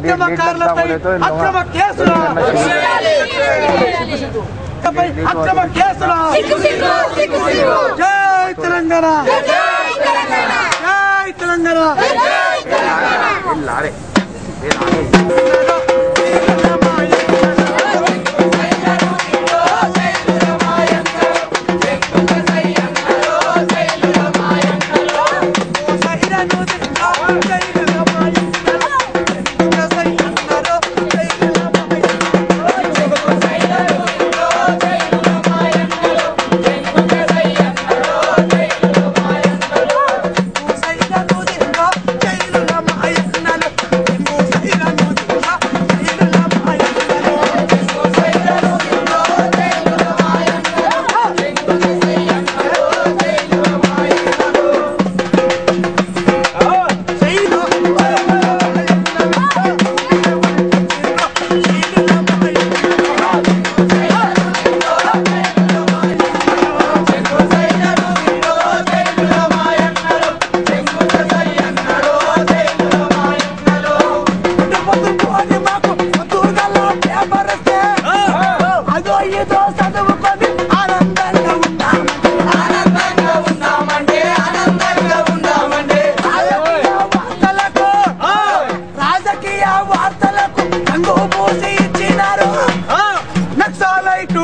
ఉద్యమకారులపై అక్రమ కేసులు జై తెలంగాణ జై తెలంగాణ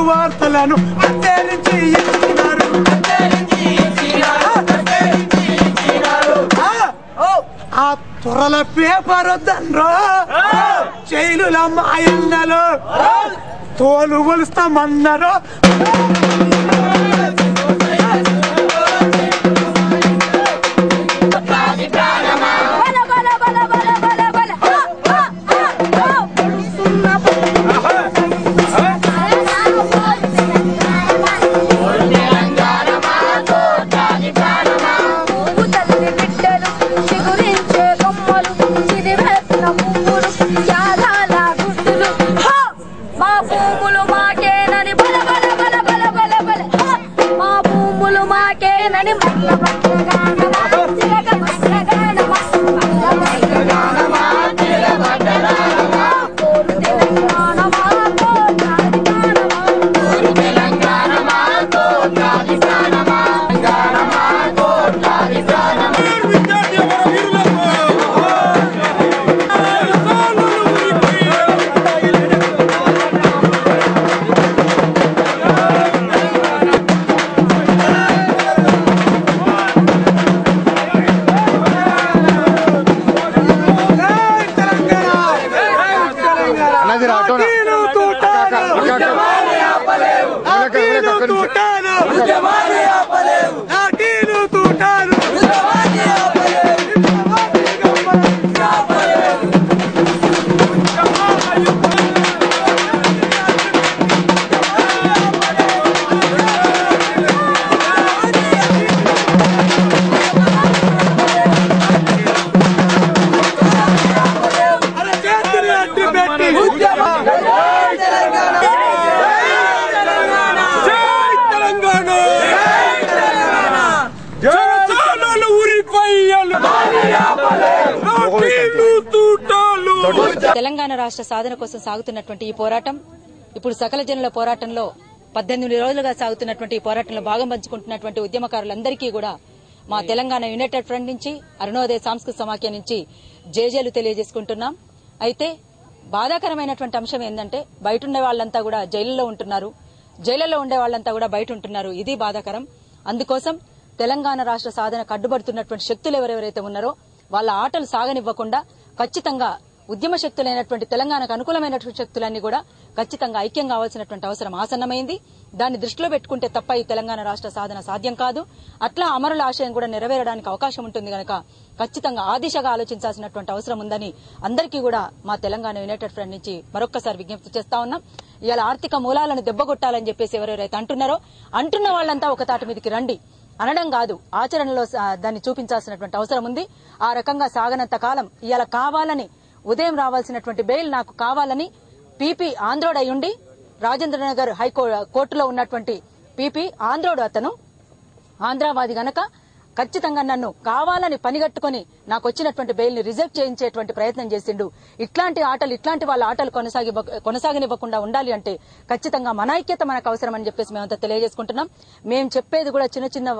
వార్తలను అంతరించి ఆ త్వరల పేపర్ వద్దన్రో జైలుల మాయన్నలు తోలు కొలుస్తామన్నారు తెలంగాణ రాష్ట్ర సాధన కోసం సాగుతున్నటువంటి ఈ పోరాటం ఇప్పుడు సకల జనుల పోరాటంలో 18 రోజులుగా సాగుతున్నటువంటి ఈ పోరాటంలో భాగం పంచుకుంటున్నటువంటి ఉద్యమకారులందరికీ కూడా మా తెలంగాణ యునైటెడ్ ఫ్రంట్ నుంచి అరుణోదయ సాంస్కృతిక సమాఖ్య నుంచి జేజేలు తెలియజేసుకుంటున్నాం. అయితే బాధాకరమైనటువంటి అంశం ఏంటంటే బయట ఉండే వాళ్ళంతా కూడా జైలులో ఉంటున్నారు, జైలులో ఉండే వాళ్ళంతా కూడా బయట ఉంటున్నారు. ఇది బాధాకరం. అందుకోసం తెలంగాణ రాష్ట్ర సాధన కడ్డుబడుతున్నటువంటి శక్తులు ఎవరెవరైతే ఉన్నారో వాళ్ళ ఆటలు సాగనివ్వకుండా ఖచ్చితంగా ఉద్యమ శక్తులైనటువంటి తెలంగాణకు అనుకూలమైనటువంటి శక్తులన్నీ కూడా ఖచ్చితంగా ఐక్యం కావాల్సినటువంటి అవసరం ఆసన్నమైంది. దాన్ని దృష్టిలో పెట్టుకుంటే తప్ప ఈ తెలంగాణ రాష్ట్ర సాధన సాధ్యం కాదు. అట్లా అమరుల ఆశయం కూడా నెరవేరడానికి అవకాశం ఉంటుంది కనుక ఖచ్చితంగా ఆ దిశగా ఆలోచించాల్సినటువంటి అవసరం ఉందని అందరికీ కూడా మా తెలంగాణ యునైటెడ్ ఫ్రంట్ నుంచి మరొక్కసారి విజ్ఞప్తి చేస్తా ఉన్నాం. ఇవాళ ఆర్థిక మూలాలను దెబ్బగొట్టాలని చెప్పేసి ఎవరెవరైతే అంటున్న వాళ్ళంతా ఒక తాటి మీదకి రండి అనడం కాదు, ఆచరణలో దాన్ని చూపించాల్సినటువంటి అవసరం ఉంది. ఆ రకంగా సాగనంత కాలం ఇవాళ కావాలని ఉదయం రావాల్సినటువంటి బెయిల్ నాకు కావాలని పీపీ ఆంధ్రోడ్ అయ్యుండి రాజేంద్రనగర్ హైకోర్టులో ఉన్నటువంటి పీపీ ఆంధ్రోడ్ అతను ఆంధ్రావాది గనక ఖచ్చితంగా నన్ను కావాలని పనిగట్టుకుని నాకు వచ్చినటువంటి బెయిల్ ని రిజెక్ట్ చేయించేటువంటి ప్రయత్నం చేసిండు. ఇట్లాంటి వాళ్ళ ఆటలు కొనసాగనివ్వకుండా ఉండాలి అంటే ఖచ్చితంగా మన ఐక్యత మనకు అవసరం అని చెప్పేసి మేమంతా తెలియజేసుకుంటున్నాం. మేము చెప్పేది కూడా చిన్న చిన్న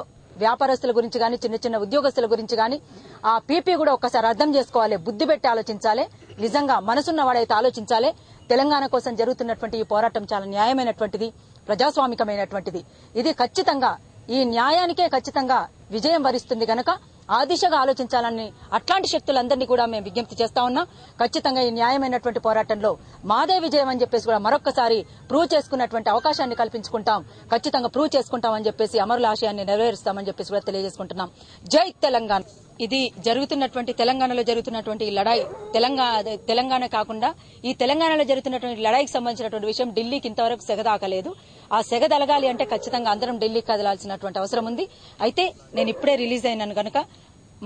వ్యాపారస్తుల గురించి గాని, చిన్న చిన్న ఉద్యోగస్తుల గురించి గాని, ఆ పీపీ కూడా ఒక్కసారి అర్థం చేసుకోవాలి, బుద్ధి పెట్టి ఆలోచించాలి. నిజంగా మనసున్న వాడైతే ఆలోచించాలి. తెలంగాణ కోసం జరుగుతున్నటువంటి ఈ పోరాటం చాలా న్యాయమైనటువంటిది, ప్రజాస్వామికమైనటువంటిది. ఇది ఖచ్చితంగా ఈ న్యాయానికే ఖచ్చితంగా విజయం వరిస్తుంది గనక ఆ దిశగా ఆలోచించాలని అట్లాంటి శక్తులందరినీ కూడా మేము విజ్ఞప్తి చేస్తా ఉన్నాం. ఖచ్చితంగా ఈ న్యాయమైనటువంటి పోరాటంలో మాదే విజయం అని చెప్పేసి కూడా మరొక్కసారి ప్రూవ్ చేసుకున్నటువంటి అవకాశాన్ని కల్పించుకుంటాం. ఖచ్చితంగా ప్రూవ్ చేసుకుంటాం అని చెప్పేసి అమరుల ఆశయాన్ని నెరవేరుస్తామని చెప్పేసి కూడా తెలియజేసుకుంటున్నాం. జై తెలంగాణ. ఇది జరుగుతున్నటువంటి తెలంగాణలో జరుగుతున్నటువంటి లడాయి తెలంగాణ కాకుండా ఈ తెలంగాణలో జరుగుతున్నటువంటి లడాయికి సంబంధించినటువంటి విషయం ఢిల్లీకి ఇంతవరకు సెగదాకలేదు. ఆ సెగదలగాలి అంటే ఖచ్చితంగా అందరం ఢిల్లీకి కదలాల్సినటువంటి అవసరం ఉంది. అయితే నేను ఇప్పుడే రిలీజ్ అయినాను కనుక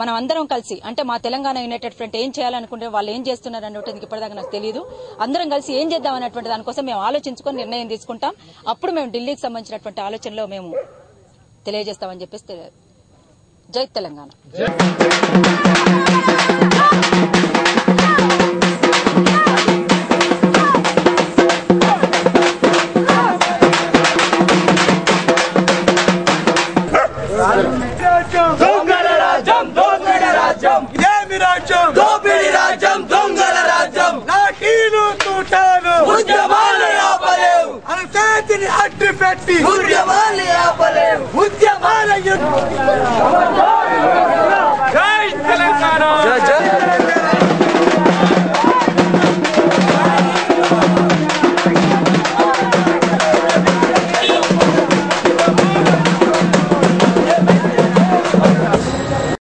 మనం అందరం కలిసి, అంటే మా తెలంగాణ యునైటెడ్ ఫ్రంట్ ఏం చేయాలనుకుంటే వాళ్ళు ఏం చేస్తున్నారు అన్నటువంటిది ఇప్పటిదాకా నాకు తెలియదు. అందరం కలిసి ఏం చేద్దాం అన్నటువంటి దానికోసం మేము ఆలోచించుకొని నిర్ణయం తీసుకుంటాం. అప్పుడు మేము ఢిల్లీకి సంబంధించినటువంటి ఆలోచనలో మేము తెలియజేస్తామని చెప్పేసి జై తెలంగాణ.